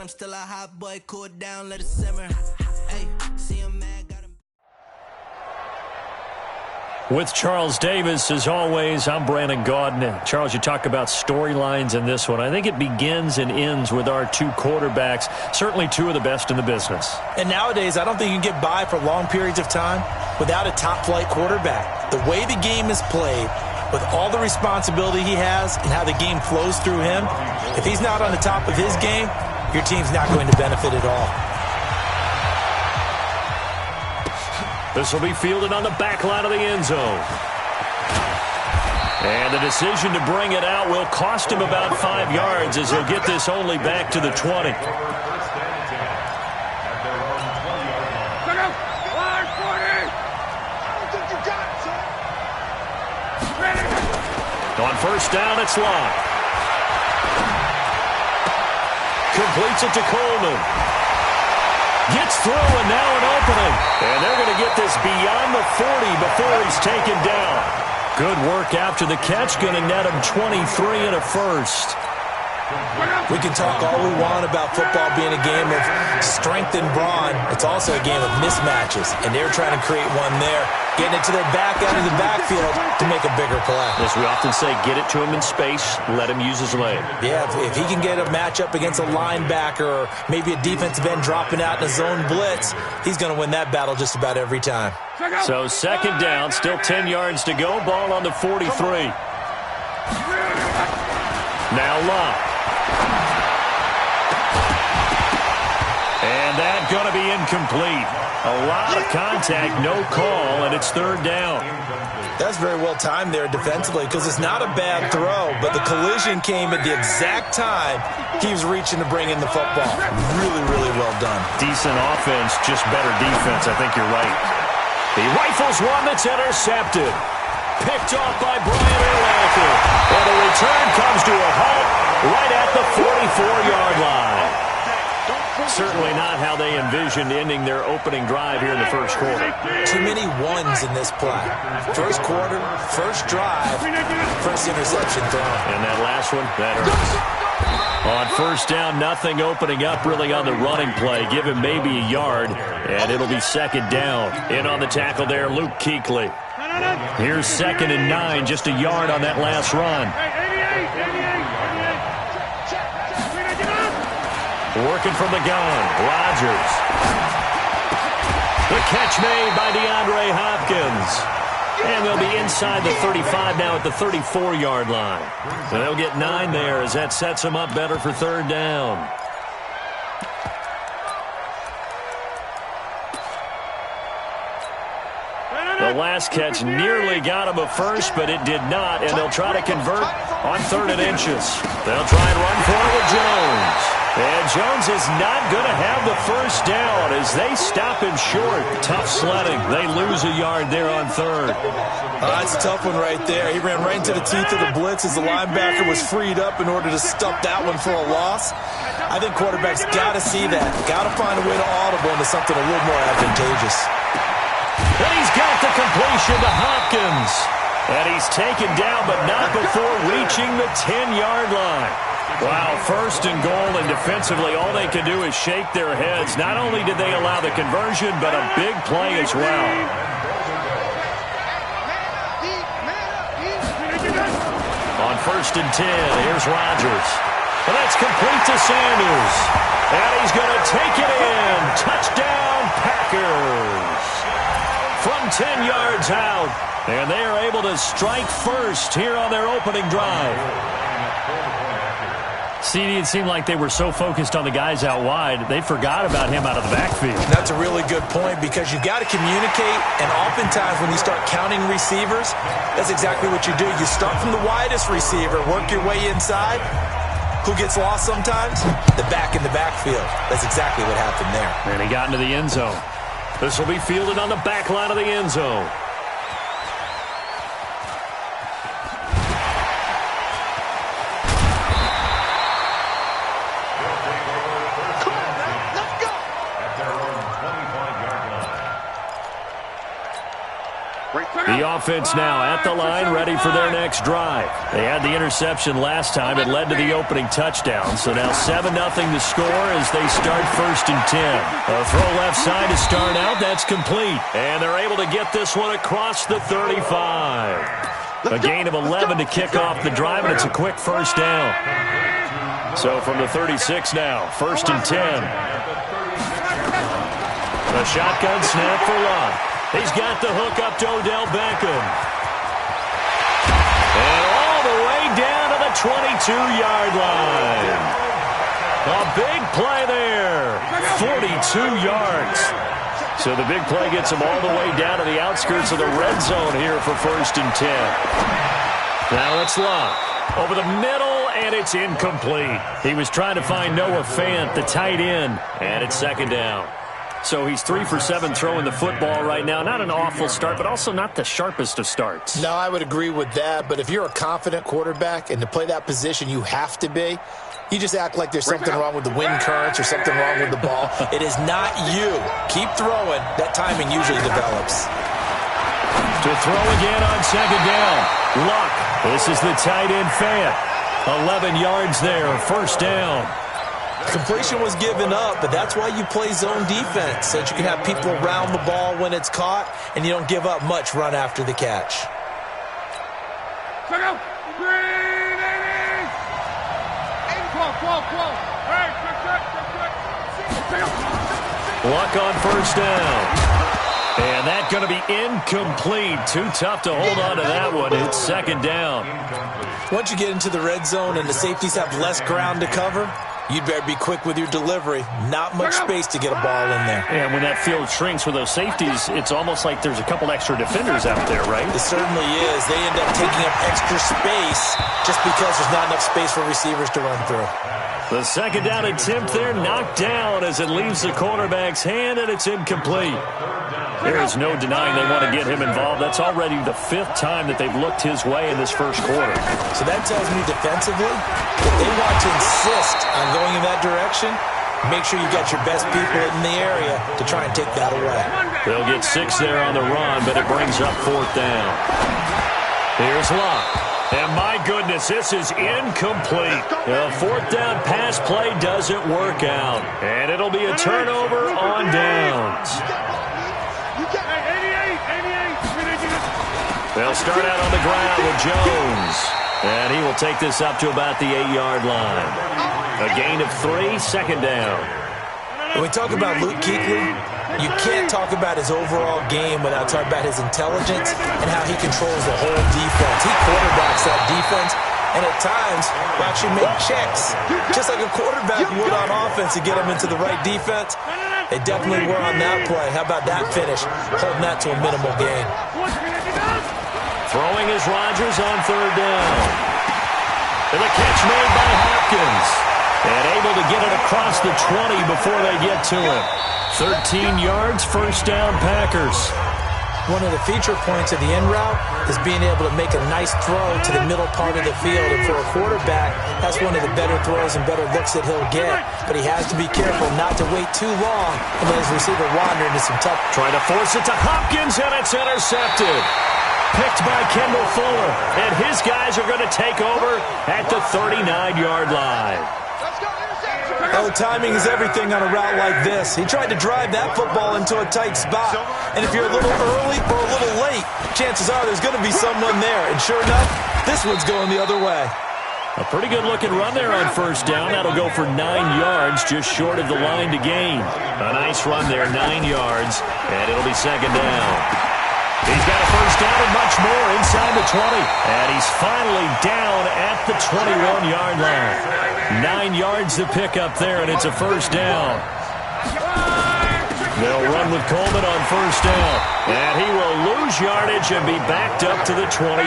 I'm still a hot boy, cool it down, let it simmer. Hey, see him mad, got him. With Charles Davis, as always, I'm Brandon Gaudin. Charles, you talk about storylines in this one. I think it begins and ends with our two quarterbacks, certainly two of the best in the business. And nowadays, I don't think you can get by for long periods of time without a top-flight quarterback. The way the game is played, with all the responsibility he has and how the game flows through him, if he's not on the top of his game, your team's not going to benefit at all. This will be fielded on the back line of the end zone. And the decision to bring it out will cost him about 5 yards as he'll get this only back to the 20. On first down, it's Locke. Completes it to Coleman. Gets through and now an opening. And they're going to get this beyond the 40 before he's taken down. Good work after the catch. Going to net him 23 and a first. We can talk all we want about football being a game of strength and brawn. It's also a game of mismatches, and they're trying to create one there, getting it to their back out of the backfield to make a bigger play. As we often say, get it to him in space, let him use his leg. Yeah, if he can get a matchup against a linebacker or maybe a defensive end dropping out in a zone blitz, he's going to win that battle just about every time. So second down, still 10 yards to go, ball on the 43. Now Locke. And that's going to be incomplete. A lot of contact, no call, and it's third down. That's very well timed there defensively because it's not a bad throw, but the collision came at the exact time he was reaching to bring in the football. Really, really well done. Decent offense, just better defense. I think you're right. He rifles one that's intercepted. Picked off by Brian Urlacher. And the return comes to a halt right at the 44-yard line. Certainly not how they envisioned ending their opening drive here in the first quarter. Too many ones in this play. First quarter, first drive, first interception thrown. And that last one, that hurts. On first down, nothing opening up really on the running play. Give him maybe a yard, and it'll be second down. In on the tackle there, Luke Kuechly. Here's 2nd and 9, just a yard on that last run. Working from the gun, Rodgers. The catch made by DeAndre Hopkins. And they'll be inside the 35 now at the 34-yard line. So they'll get 9 there as that sets them up better for third down. The last catch nearly got him a first, but it did not, and they'll try to convert on 3rd and inches. They'll try and run for it with Jones. And Jones is not going to have the first down as they stop him short. Tough sledding. They lose a yard there on 3rd. That's a tough one right there. He ran right into the teeth of the blitz as the linebacker was freed up in order to stop that one for a loss. I think quarterbacks got to see that. Got to find a way to audible into something a little more advantageous. And he's got the completion to Hopkins. And he's taken down, but not before reaching the 10-yard line. Wow, 1st and goal, and defensively all they can do is shake their heads. Not only did they allow the conversion, but a big play as well. On 1st and 10, here's Rodgers. And that's complete to Sanders. And he's going to take it in. Touchdown, Packers. From 10 yards out. And they are able to strike first here on their opening drive. CD, it seemed like they were so focused on the guys out wide, they forgot about him out of the backfield. That's a really good point because you've got to communicate, and oftentimes when you start counting receivers, that's exactly what you do. You start from the widest receiver, work your way inside. Who gets lost sometimes? The back in the backfield. That's exactly what happened there. And he got into the end zone. This will be fielded on the back line of the end zone. The offense now at the line, ready for their next drive. They had the interception last time. It led to the opening touchdown. So now 7-0 to score as they start 1st and 10. A throw left side to start out. That's complete. And they're able to get this one across the 35. A gain of 11 to kick off the drive, and it's a quick first down. So from the 36 now, 1st and 10. A shotgun snap for Love. He's got the hook up to Odell Beckham. And all the way down to the 22-yard line. A big play there. 42 yards. So the big play gets him all the way down to the outskirts of the red zone here for 1st and 10. Now it's Love. Over the middle, and it's incomplete. He was trying to find Noah Fant, the tight end, and it's 2nd down. So he's 3 for 7 throwing the football right now. Not an awful start, but also not the sharpest of starts. No, I would agree with that. But if you're a confident quarterback and to play that position, you have to be. You just act like there's something wrong with the wind currents or something wrong with the ball. It is not you. Keep throwing. That timing usually develops. To throw again on 2nd down. Luck. This is the tight end Fant. 11 yards there. 1st down. Completion was given up, but that's why you play zone defense, so that you can have people around the ball when it's caught, and you don't give up much run after the catch. Luck on 1st down. And that's going to be incomplete. Too tough to hold on to that one. It's 2nd down. Once you get into the red zone and the safeties have less ground to cover, you'd better be quick with your delivery. Not much space to get a ball in there. And when that field shrinks with those safeties, it's almost like there's a couple extra defenders out there, right? It certainly is. They end up taking up extra space just because there's not enough space for receivers to run through. The 2nd down attempt there knocked down as it leaves the quarterback's hand, and it's incomplete. There is no denying they want to get him involved. That's already the 5th time that they've looked his way in this 1st quarter. So that tells me defensively, if they want to insist on going in that direction, make sure you got your best people in the area to try and take that away. They'll get 6 there on the run, but it brings up 4th down. Here's Locke. And my goodness, this is incomplete. The 4th down pass play doesn't work out. And it'll be a turnover on downs. They'll start out on the ground with Jones. And he will take this up to about the 8-yard line. A gain of 3, 2nd down. When we talk about Luke Kuechly, you can't talk about his overall game without talking about his intelligence and how he controls the whole defense. He quarterbacks that defense, and at times will actually make checks, just like a quarterback would on offense to get him into the right defense. They definitely were on that play. How about that finish, holding that to a minimal gain. Throwing is Rodgers on 3rd down. And the catch made by Hopkins. And able to get it across the 20 before they get to him. 13 yards, 1st down Packers. One of the feature points of the end route is being able to make a nice throw to the middle part of the field. And for a quarterback, that's one of the better throws and better looks that he'll get. But he has to be careful not to wait too long and let his receiver wander into some tough. Trying to force it to Hopkins, and it's intercepted. Picked by Kendall Fuller. And his guys are going to take over at the 39-yard line. Oh, timing is everything on a route like this. He tried to drive that football into a tight spot. And if you're a little early or a little late, chances are there's going to be someone there. And sure enough, this one's going the other way. A pretty good-looking run there on 1st down. That'll go for 9 yards, just short of the line to gain. A nice run there, 9 yards, and it'll be 2nd down. He's got a 1st down and much more inside the 20. And he's finally down at the 21-yard line. 9 yards to pick up there, and it's a 1st down. They'll run with Coleman on 1st down. And he will lose yardage and be backed up to the 24.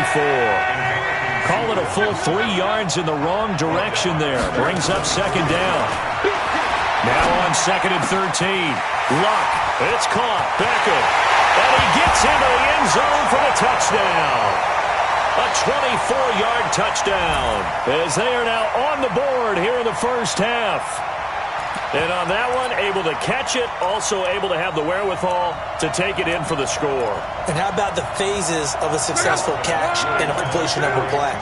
Call it a full 3 yards in the wrong direction there. Brings up 2nd down. Now on 2nd and 13. Luck. It's caught. Beckham. And he gets into the end zone for the touchdown. A 24-yard touchdown as they are now on the board here in the 1st half. And on that one, able to catch it, also able to have the wherewithal to take it in for the score. And how about the phases of a successful catch and a completion of a play?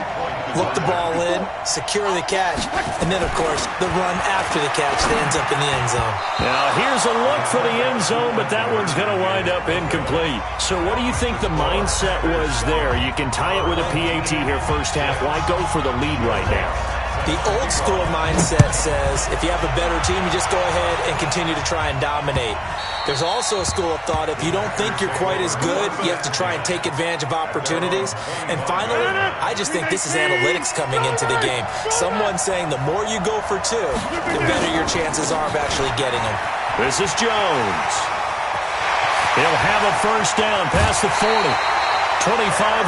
Look the ball in, secure the catch, and then, of course, the run after the catch that ends up in the end zone. Now, here's a look for the end zone, but that one's going to wind up incomplete. So what do you think the mindset was there? You can tie it with a PAT here first half. Why go for the lead right now? The old school mindset says if you have a better team, you just go ahead and continue to try and dominate. There's also a school of thought, if you don't think you're quite as good, you have to try and take advantage of opportunities. And finally, I just think this is analytics coming into the game. Someone saying the more you go for two, the better your chances are of actually getting them. This is Jones. He'll have a first down past the 40. 25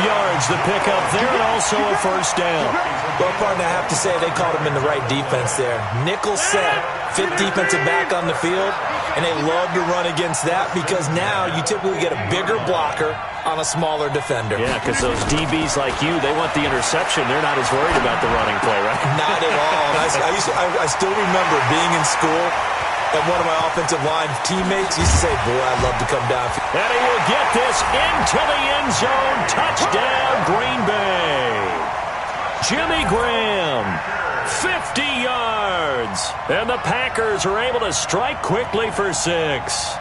yards to pick up there, and also a first down. Well, partner, I have to say they called him in the right defense there. Nickel set, fifth defensive back on the field, and they love to run against that because now you typically get a bigger blocker on a smaller defender. Yeah, because those DBs like you, they want the interception. They're not as worried about the running play, right? Not at all. I still remember being in school, and one of my offensive line teammates used to say, boy, I'd love to come down. And he will get this into the end zone. Touchdown, Green Bay. Jimmy Graham, 50 yards. And the Packers are able to strike quickly for 6.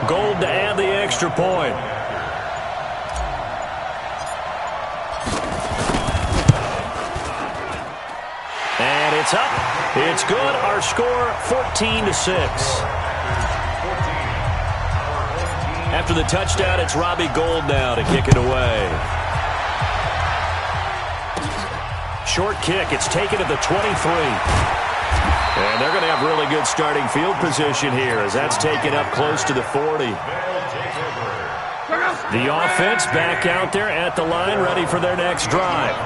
Gold to add the extra point. And it's up. It's good. Our score, 14-6. After the touchdown, it's Robbie Gould now to kick it away. Short kick. It's taken at the 23. And they're going to have really good starting field position here as that's taken up close to the 40. The offense back out there at the line, ready for their next drive.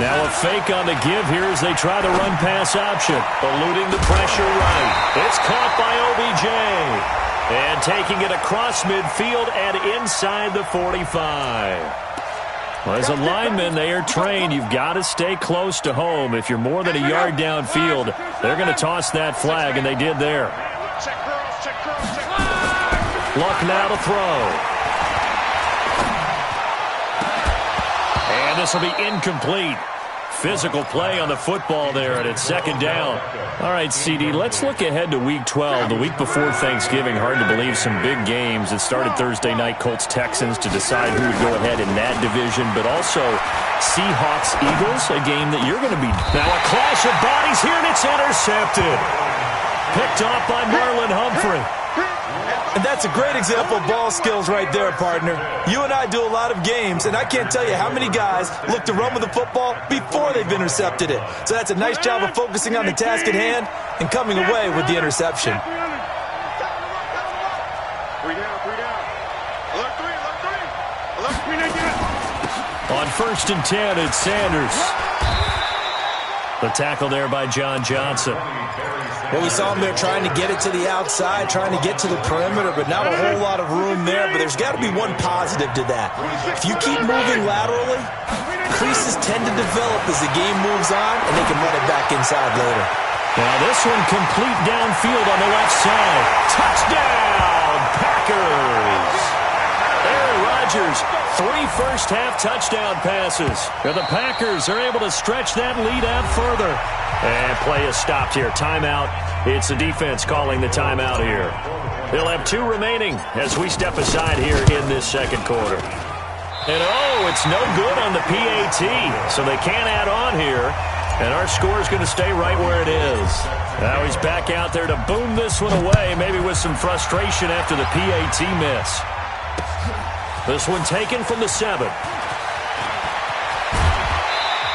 Now a fake on the give here as they try the run-pass option. Eluding the pressure right. It's caught by OBJ. And taking it across midfield and inside the 45. Well, as a lineman, they are trained. You've got to stay close to home. If you're more than a yard downfield, they're going to toss that flag, and they did there. Luck now to throw. And this will be incomplete. Physical play on the football there, and it's second down. All right, CD, let's look ahead to Week 12, the week before Thanksgiving. Hard to believe some big games. It started Thursday night, Colts-Texans, to decide who would go ahead in that division, but also Seahawks-Eagles, a game that you're going to be. Now a clash of bodies here, and it's intercepted. Picked off by Marlon Humphrey. And that's a great example of ball skills right there, partner. You and I do a lot of games, and I can't tell you how many guys look to run with the football before they've intercepted it. So that's a nice job of focusing on the task at hand and coming away with the interception. On 1st and 10, it's Sanders. The tackle there by John Johnson. Well, we saw him there trying to get it to the outside, trying to get to the perimeter, but not a whole lot of room there. But there's got to be one positive to that. If you keep moving laterally, creases tend to develop as the game moves on, and they can run it back inside later. Now this one complete downfield on the left side. Touchdown, Packers! Aaron Rodgers, 3 first-half touchdown passes. And the Packers are able to stretch that lead out further. And play is stopped here. Timeout. It's the defense calling the timeout here. They'll have 2 remaining as we step aside here in this second quarter. And oh, it's no good on the PAT, so they can't add on here. And our score is going to stay right where it is. Now he's back out there to boom this one away, maybe with some frustration after the PAT miss. This one taken from the 7.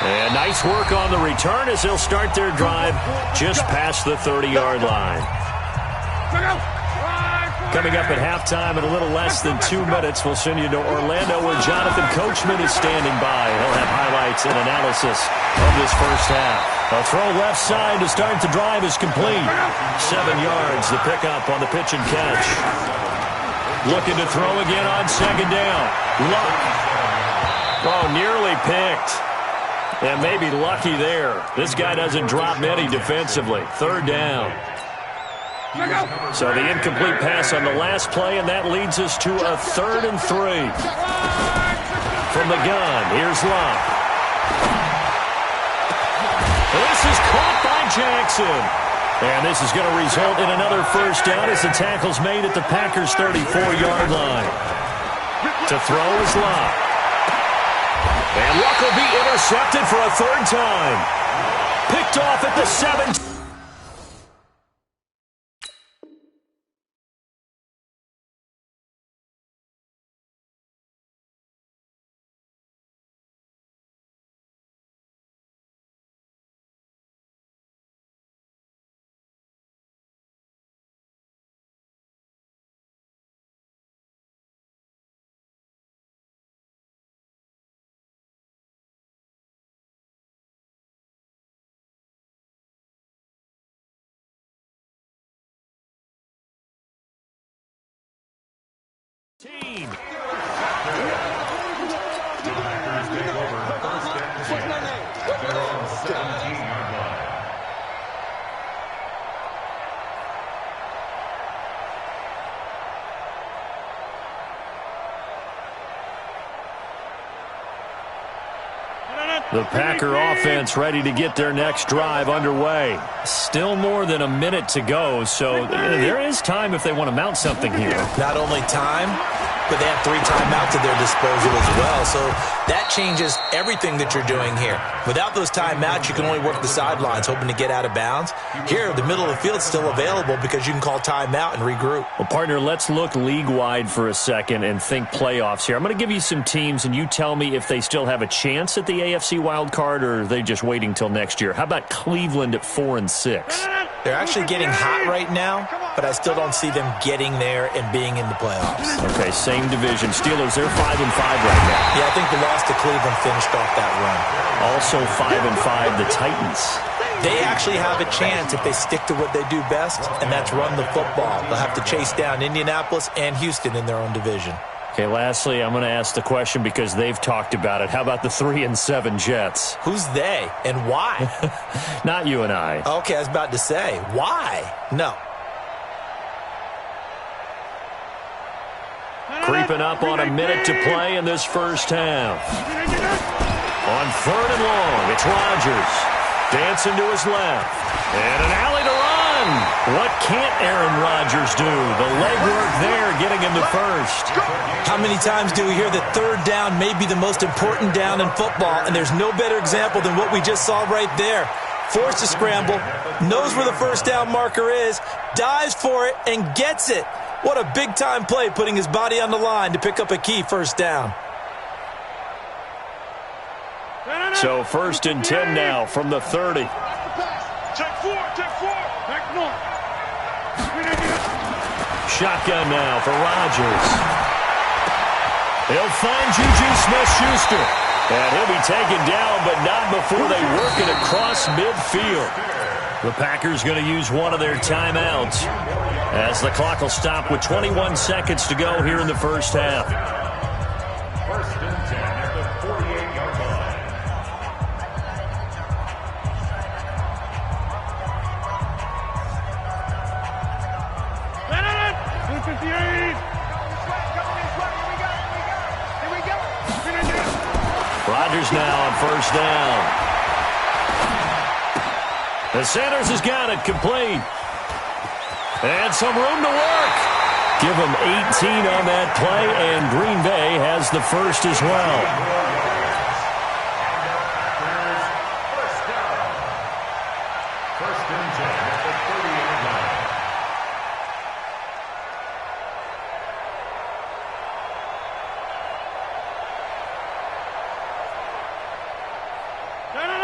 And nice work on the return as they'll start their drive just past the 30-yard line. Coming up at halftime in a little less than 2 minutes, we'll send you to Orlando where Jonathan Coachman is standing by. He'll have highlights and analysis of this first half. A throw left side to start the drive is complete. 7 yards, the pickup on the pitch and catch. Looking to throw again on second down. Luck. Oh, nearly picked. And maybe lucky there. This guy doesn't drop many defensively. Third down. So the incomplete pass on the last play, and that leads us to a 3rd and 3. From the gun, here's Luck. This is caught by Jackson. And this is going to result in another first down as the tackle's made at the Packers' 34-yard line. To throw is Luck. And Luck will be intercepted for a 3rd time. Picked off at the 7. Team. The Packer offense ready to get their next drive underway. Still more than a minute to go, so there is time if they want to mount something here. Not only time, but they have 3 timeouts at their disposal as well. So that changes everything that you're doing here. Without those timeouts, you can only work the sidelines, hoping to get out of bounds. Here, the middle of the field is still available because you can call timeout and regroup. Well, partner, let's look league-wide for a second and think playoffs here. I'm going to give you some teams, and you tell me if they still have a chance at the AFC wild card, or are they just waiting till next year? How about Cleveland at 4-6? They're actually getting hot right now, but I still don't see them getting there and being in the playoffs. Okay, same division. Steelers, they're 5-5 right now. Yeah, I think the loss to Cleveland finished off that run. Also 5-5, the Titans. They actually have a chance if they stick to what they do best, and that's run the football. They'll have to chase down Indianapolis and Houston in their own division. Okay, lastly, I'm going to ask the question because they've talked about it. How about the 3-7 Jets? Who's they and why? Not you and I. Okay, I was about to say, why? No. Creeping up on a minute to play in this first half. On 3rd and long, it's Rodgers. Dancing to his left. And an alley to run. What can't Aaron Rodgers do? The legwork there getting him to first. How many times do we hear that 3rd down may be the most important down in football, and there's no better example than what we just saw right there. Forced to scramble, knows where the first down marker is, dives for it, and gets it. What a big-time play, putting his body on the line to pick up a key first down. So 1st and 10 now from the 30. Shotgun now for Rodgers. He'll find Juju Smith-Schuster. And he'll be taken down, but not before they work it across midfield. The Packers going to use one of their timeouts as the clock will stop with 21 seconds to go here in the first half. 1st and 10 at the 48-yard line. Rodgers now on 1st down. The Sanders has got it complete. And some room to work. Give them 18 on that play, and Green Bay has the first as well. First down. 1st and 10 at the 38-yard line.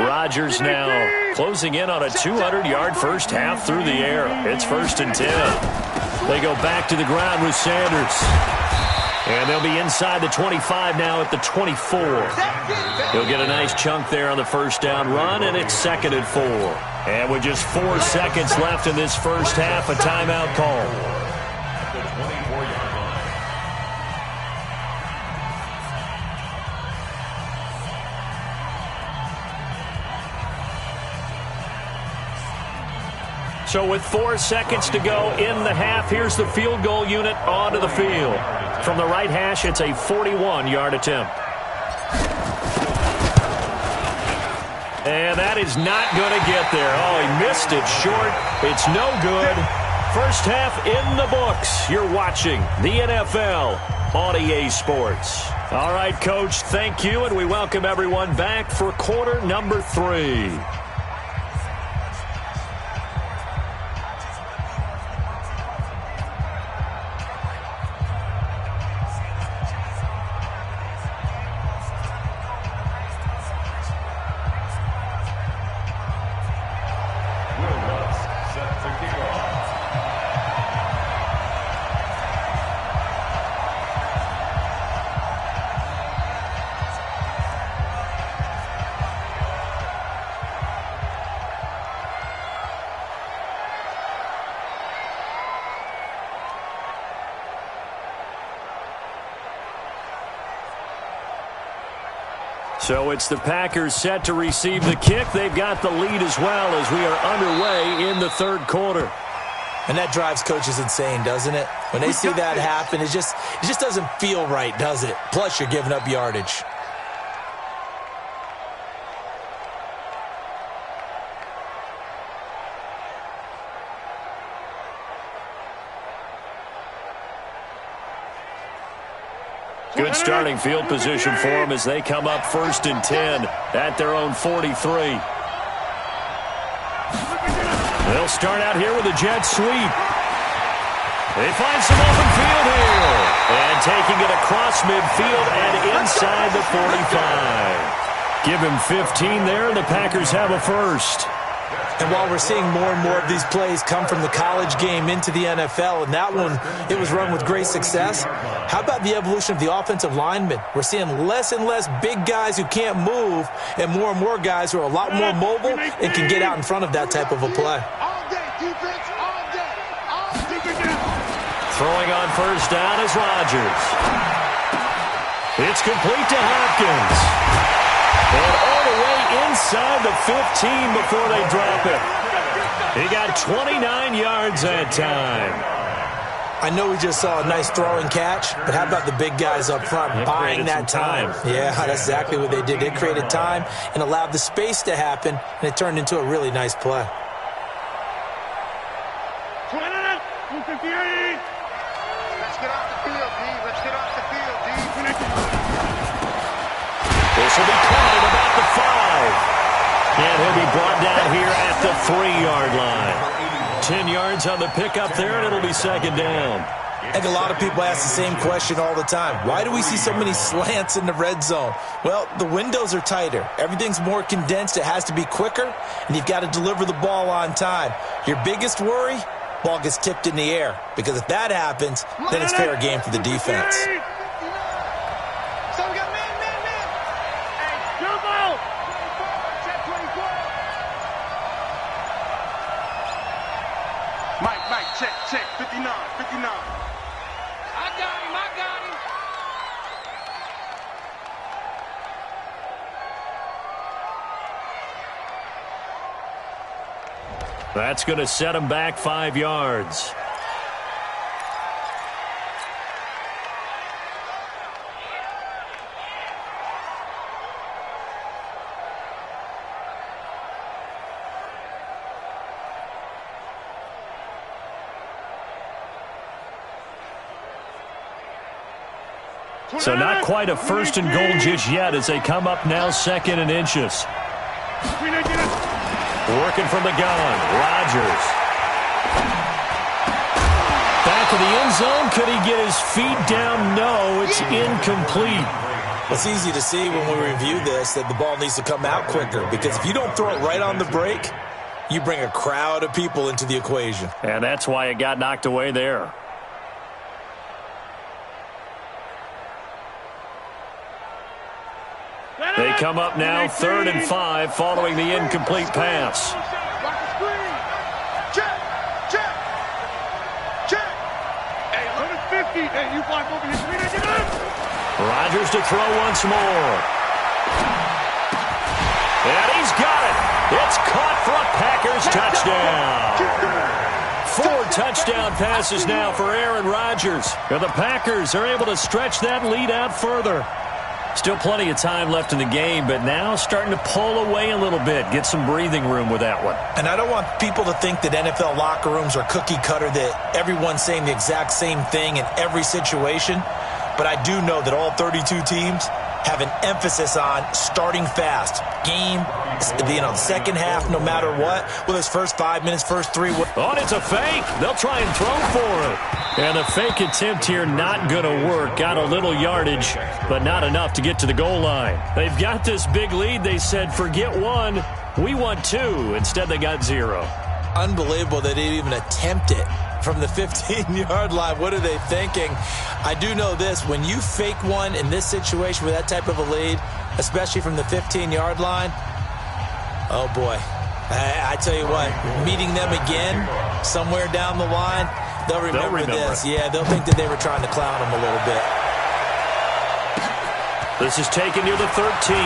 Rodgers now closing in on a 200-yard first half through the air. It's 1st and 10. They go back to the ground with Sanders. And they'll be inside the 25 now at the 24. He'll get a nice chunk there on the first down run, and it's 2nd and 4. And with just 4 seconds left in this first half, a timeout call. The 24-yard line. So with 4 seconds to go in the half, here's the field goal unit onto the field. From the right hash, it's a 41-yard attempt. And that is not going to get there. Oh, he missed it short. It's no good. First half in the books. You're watching the NFL on EA Sports. All right, Coach, thank you, and we welcome everyone back for quarter number 3. So it's the Packers set to receive the kick. They've got the lead as well as we are underway in the third quarter. And that drives coaches insane, doesn't it? When they see that happen, it just doesn't feel right, does it? Plus, you're giving up yardage. Good starting field position for them as they come up 1st and 10 at their own 43. They'll start out here with a jet sweep. They find some open field here. And taking it across midfield and inside the 45. Give him 15 there, and the Packers have a first. And while we're seeing more and more of these plays come from the college game into the NFL, and that one, it was run with great success, how about the evolution of the offensive linemen? We're seeing less and less big guys who can't move and more guys who are a lot more mobile and can get out in front of that type of a play. Throwing on first down is Rodgers. It's complete to Hopkins. And all the way inside the 15 before they drop it. He got 29 yards that time. I know we just saw a nice throwing catch, but how about the big guys up front buying that time? Yeah, that's exactly what they did. They created time and allowed the space to happen, and it turned into a really nice play. Let's get off the field, D. Let's get off the field, D. This will be caught at about the 5. And he'll be brought down here at the 3-yard line. 10 yards on the pickup there, and it'll be 2nd down. I think a lot of people ask the same question all the time. Why do we see so many slants in the red zone? Well, the windows are tighter. Everything's more condensed. It has to be quicker, and you've got to deliver the ball on time. Your biggest worry? Ball gets tipped in the air. Because if that happens, then it's fair game for the defense. Mike, check, 59. I got him. That's going to set him back 5 yards. So not quite a 1st and goal just yet as they come up now 2nd and inches. Working from the gun, Rodgers. Back in the end zone. Could he get his feet down? No, it's incomplete. It's easy to see when we review this that the ball needs to come out quicker, because if you don't throw it right on the break, you bring a crowd of people into the equation. And that's why it got knocked away there. They come up now 3rd and 5 following the incomplete pass. Check. Hey, 150. Hey, you block over your screen. Get up. Rodgers to throw once more. And he's got it. It's caught for a Packers touchdown. 4 touchdown passes now for Aaron Rodgers. And the Packers are able to stretch that lead out further. Still plenty of time left in the game, but now starting to pull away a little bit. Get some breathing room with that one. And I don't want people to think that NFL locker rooms are cookie cutter, that everyone's saying the exact same thing in every situation. But I do know that all 32 teams have an emphasis on starting fast. Game, second half, no matter what. Well, his first 5 minutes, first 3. Oh, and it's a fake. They'll try and throw for it. And the fake attempt here not going to work. Got a little yardage, but not enough to get to the goal line. They've got this big lead. They said, forget 1. We want 2. Instead, they got 0. Unbelievable they didn't even attempt it from the 15-yard line. What are they thinking? I do know this. When you fake one in this situation with that type of a lead, especially from the 15-yard line, oh, boy. I tell you what, meeting them again somewhere down the line, they'll remember this. Yeah, they'll think that they were trying to clown them a little bit. This is taken near the 13.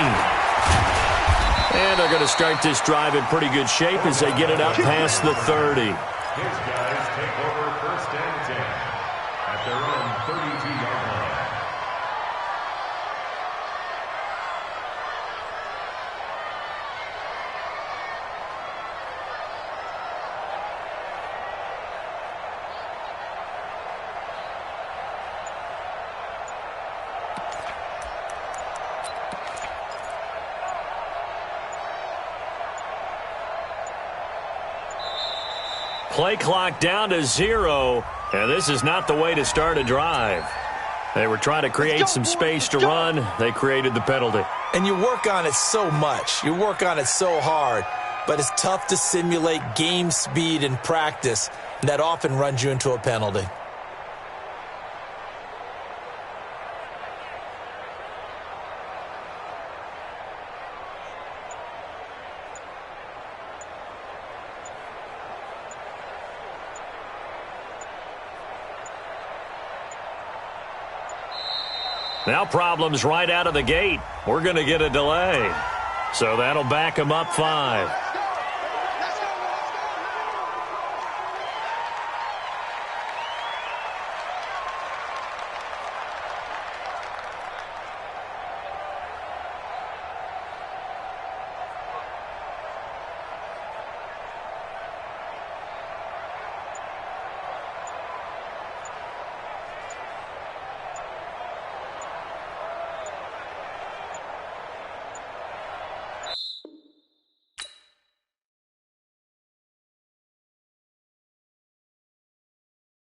And they're going to start this drive in pretty good shape as they get it up past the 30. His guys take over 1st and 10 at their own 32-yard line. Play clock down to 0, and this is not the way to start a drive. They were trying to create some space to run. They created the penalty. And you work on it so much. You work on it so hard. But it's tough to simulate game speed in practice. And that often runs you into a penalty. Now problems right out of the gate. We're going to get a delay. So that'll back them up 5.